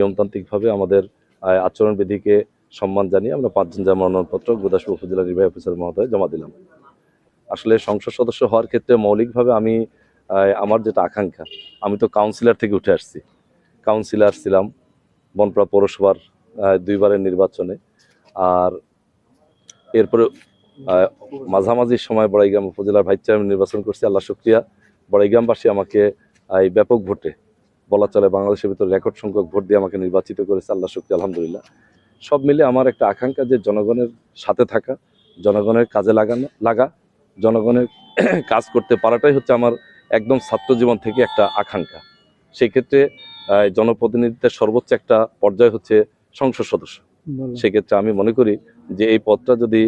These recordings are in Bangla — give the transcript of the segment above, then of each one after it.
নিয়মতান্ত্রিকভাবে আমাদের আচরণবিধিকে সম্মান জানিয়ে আমরা 5 জন মনোনয়নপত্র গুরদাসপুর উপজেলা নির্বাহী অফিসার মহোদয় জমা দিলাম। আসলে সংসদ সদস্য হওয়ার ক্ষেত্রে মৌলিকভাবে আমি আমার যেটা আকাঙ্ক্ষা, আমি তো কাউন্সিলর থেকে উঠে আসছি, কাউন্সিলর ছিলাম বনপাড়া পৌরসভার 2 বারের নির্বাচনে। আর এরপরে মাঝামাঝি সময় বড়াইগ্রাম উপজেলার ভাইস চেয়ারম্যান নির্বাচন করছি। আল্লাহ শুকরিয়া, বড়াইগ্রামবাসী আমাকে এই ব্যাপক ভোটে, বলা চলে বাংলাদেশের ভিতরে রেকর্ড সংখ্যক ভোট দিয়ে আমাকে নির্বাচিত করেছে। আল্লাহ শুকরিয়া, আলহামদুলিল্লাহ। সব মিলে আমার একটা আকাঙ্ক্ষা যে জনগণের সাথে থাকা, জনগণের কাজে লাগা, জনগণের কাজ করতে পারাটাই হচ্ছে আমার একদম ছাত্র জীবন থেকে একটা আকাঙ্ক্ষা। সেই ক্ষেত্রে জনপ্রতিনিধিত্বের সর্বোচ্চ একটা পর্যায় হচ্ছে সংসদ সদস্য। সেক্ষেত্রে আমি মনে করি যে এই পদটা যদি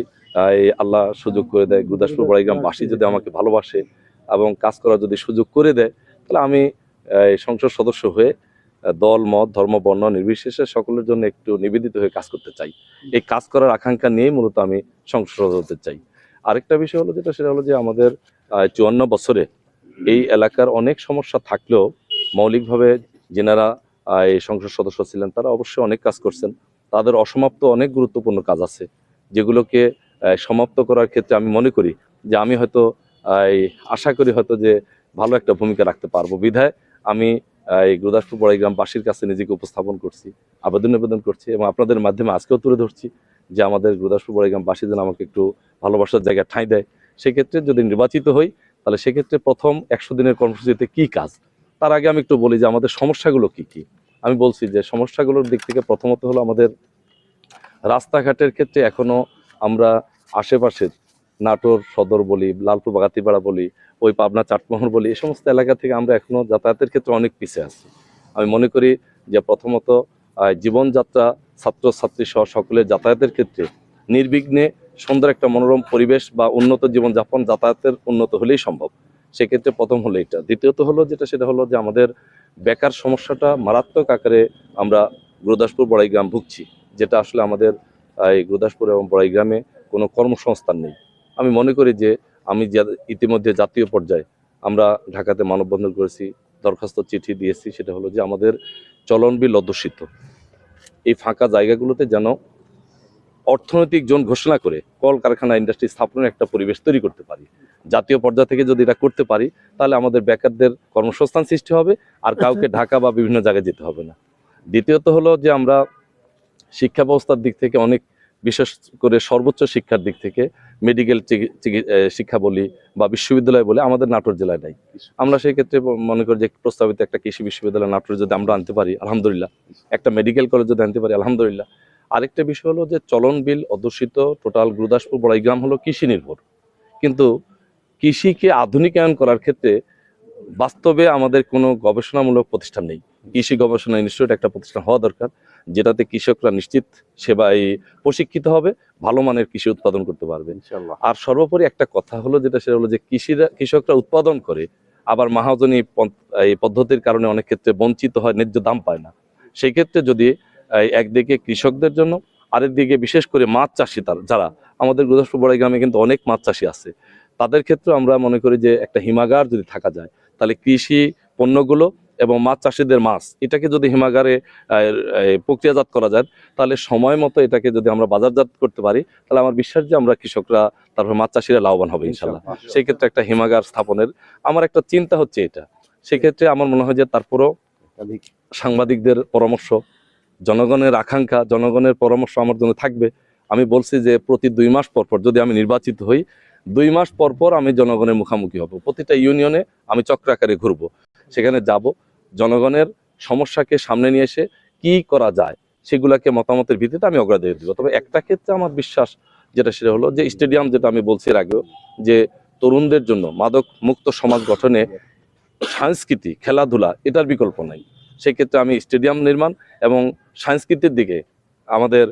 আল্লাহ সুযোগ করে দেয়, গুরদাসপুর বড়াইগ্রামবাসী যদি আমাকে ভালোবাসে এবং কাজ করার যদি সুযোগ করে দেয়, তাহলে আমি সংসদ সদস্য হয়ে দল মত ধর্ম বর্ণ নির্বিশেষে সকলের জন্য একটু নিবেদিত হয়ে কাজ করতে চাই। এই কাজ করার আকাঙ্ক্ষা নিয়েই মূলত আমি সংসদ সদস্য হতে চাই। আরেকটা বিষয় হলো সেটা হলো যে আমাদের 54 বছরে এই এলাকার অনেক সমস্যা থাকলেও মৌলিকভাবে যেনারা এই সংসদ সদস্য ছিলেন তারা অবশ্যই অনেক কাজ করছেন। তাদের অসমাপ্ত অনেক গুরুত্বপূর্ণ কাজ আছে, যেগুলোকে সমাপ্ত করার ক্ষেত্রে আমি মনে করি যে আমি হয়তো আশা করি হয়তো যে ভালো একটা ভূমিকা রাখতে পারবো। বিধায় আমি এই গুরদাসপুর বড়াইগ্রামবাসীর কাছে নিজেকে উপস্থাপন করছি, আবেদন করছি এবং আপনাদের মাধ্যমে আজকেও তুলে ধরছি যে আমাদের গুরদাসপুর বড়াইগ্রামবাসী যেন আমাকে একটু ভালোবাসার জায়গায় ঠাঁই দেয়। সেক্ষেত্রে যদি নির্বাচিত হই, তাহলে সেক্ষেত্রে প্রথম 100 দিনের কর্মসূচিতে কি কাজ, তার আগে আমি একটু বলি যে আমাদের সমস্যাগুলো কি কি। আমি বলছি যে সমস্যাগুলোর দিক থেকে প্রথমত হলো আমাদের রাস্তাঘাটের ক্ষেত্রে এখনো আমরা আশেপাশের নাটোর সদর বলি, লালপুর বাগাতিপাড়া বলি, ওই পাবনা চাটমোহর বলি, এই সমস্ত এলাকা থেকে আমরা এখনো যাতায়াতের ক্ষেত্রে অনেক পিছিয়ে আছি। আমি মনে করি যে প্রথমত জীবনযাত্রা ছাত্রছাত্রী সহ সকলের যাতায়াতের ক্ষেত্রে নির্বিঘ্নে সুন্দর একটা মনোরম পরিবেশ বা উন্নত জীবনযাপন যাতায়াতের উন্নত হলেই সম্ভব। সেক্ষেত্রে প্রথম হলো এটা। দ্বিতীয়ত হলো সেটা হলো যে আমাদের বেকার সমস্যাটা মারাত্মক আকারে আমরা গুরদাসপুর বড়াইগ্রাম ভুগছি, যেটা আসলে আমাদের এই গুরদাসপুর এবং বড়াইগ্রামে কোনো কর্মসংস্থান নেই। আমি মনে করি যে আমি ইতিমধ্যে জাতীয় পর্যায়ে আমরা ঢাকাতে মানববন্ধন করেছি, দরখাস্ত চিঠি দিয়েছি, সেটা হলো যে আমাদের চলনবিল অধ্যুষিত এই ফাঁকা জায়গাগুলোতে যেন অর্থনৈতিক জোন ঘোষণা করে কলকারখানা ইন্ডাস্ট্রি স্থাপনের একটা পরিবেশ তৈরি করতে পারি। জাতীয় পর্যায় থেকে যদি এটা করতে পারি, তাহলে আমাদের বেকারদের কর্মসংস্থান সৃষ্টি হবে, আর কাউকে ঢাকা বা বিভিন্ন জায়গায় যেতে হবে না। দ্বিতীয়ত হলো যে আমরা শিক্ষা ব্যবস্থার দিক থেকে অনেক, বিশেষ করে সর্বোচ্চ শিক্ষার দিক থেকে মেডিকেল শিক্ষা বলি বা বিশ্ববিদ্যালয় বলে আমাদের নাটোর জেলায় নাই। আমরা সেই ক্ষেত্রে মনে করি যে প্রস্তাবিত একটা কৃষি বিশ্ববিদ্যালয় নাটোরে যদি আমরা আনতে পারি আলহামদুলিল্লাহ, একটা মেডিকেল কলেজ যদি আনতে পারি আলহামদুলিল্লাহ। আরেকটা বিষয় হলো যে চলন বিল অধ্যুষিত টোটাল গুরদাসপুর বড়াইগ্রাম হলো কৃষি নির্ভর, কিন্তু কৃষিকে আধুনিকায়ন করার ক্ষেত্রে বাস্তবে আমাদের কোনো গবেষণামূলক প্রতিষ্ঠান নেই। কৃষি গবেষণা ইনস্টিটিউট একটা প্রতিষ্ঠান হওয়া দরকার, যেটাতে কৃষকরা নিশ্চিত সেবায় প্রশিক্ষিত হবে, ভালো মানের কৃষি উৎপাদন করতে পারবে ইনশাআল্লাহ। আর সর্বোপরি একটা কথা হলো সেটা হলো যে কৃষকরা উৎপাদন করে আবার মহাজনী এই পদ্ধতির কারণে অনেক ক্ষেত্রে বঞ্চিত হয়, ন্যায্য দাম পায় না। সেই ক্ষেত্রে যদি একদিকে কৃষকদের জন্য, আরেকদিকে বিশেষ করে মাছ চাষি যারা আমাদের গুরদাসপুর বড়াইগ্রামে কিন্তু অনেক মাছ চাষি আছে, তাদের ক্ষেত্রে আমরা মনে করি যে একটা হিমাগার যদি থাকা যায়, তাহলে কৃষি পণ্যগুলো এবং মাছ চাষিদের মাছ এটাকে যদি হিমাগারে প্রক্রিয়াজাত করা যায়, তাহলে সময় মতো এটাকে যদি আমরা বাজারজাত করতে পারি, তাহলে আমার বিশ্বাস যে আমরা কৃষকরা, তারপর মাছ চাষিরা লাভবান হবে ইনশাল্লাহ। সেই ক্ষেত্রে একটা হিমাগার স্থাপনের আমার একটা চিন্তা হচ্ছে এটা। সেক্ষেত্রে আমার মনে হয় যে তারপরও সাংবাদিকদের পরামর্শ, জনগণের আকাঙ্ক্ষা, জনগণের পরামর্শ আমার জন্য থাকবে। আমি বলছি যে প্রতি 2 মাস পর যদি আমি নির্বাচিত হই, 2 মাস পর আমি জনগণের মুখোমুখি হব। প্রতিটা ইউনিয়নে আমি চক্রাকারে ঘুরবো, সেখানে যাব, জনগণের সমস্যাকে সামনে নিয়ে এসে কি করা যায় সেগুলাকে মতামতের ভিত্তিতে আমি অগ্রাধিকার দিব। তবে একটা ক্ষেত্রে আমার বিশ্বাস সেটা হলো যে স্টেডিয়াম, যেটা আমি বলছি এর আগেও, যে তরুণদের জন্য মাদক মুক্ত সমাজ গঠনে সংস্কৃতি, খেলাধুলা এটার বিকল্প নাই। সেক্ষেত্রে আমি স্টেডিয়াম নির্মাণ এবং সংস্কৃতির দিকে আমাদের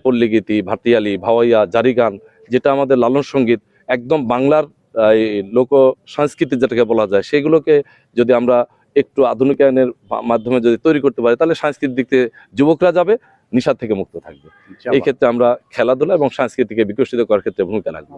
পল্লীগীতি, ভাটিয়ালি, ভাওয়াইয়া, জারিগান, যেটা আমাদের লালন সঙ্গীত, একদম বাংলার লোক সংস্কৃতি যেটাকে বলা যায়, সেগুলোকে যদি আমরা একটু আধুনিকায়নের মাধ্যমে যদি তৈরি করতে পারি, তাহলে সাংস্কৃতিক দিক থেকে যুবকরা যাবে, নেশা থেকে মুক্ত থাকবে। এই ক্ষেত্রে আমরা খেলাধুলা এবং সংস্কৃতিকে বিকশিত করার ক্ষেত্রে ভূমিকা রাখবো।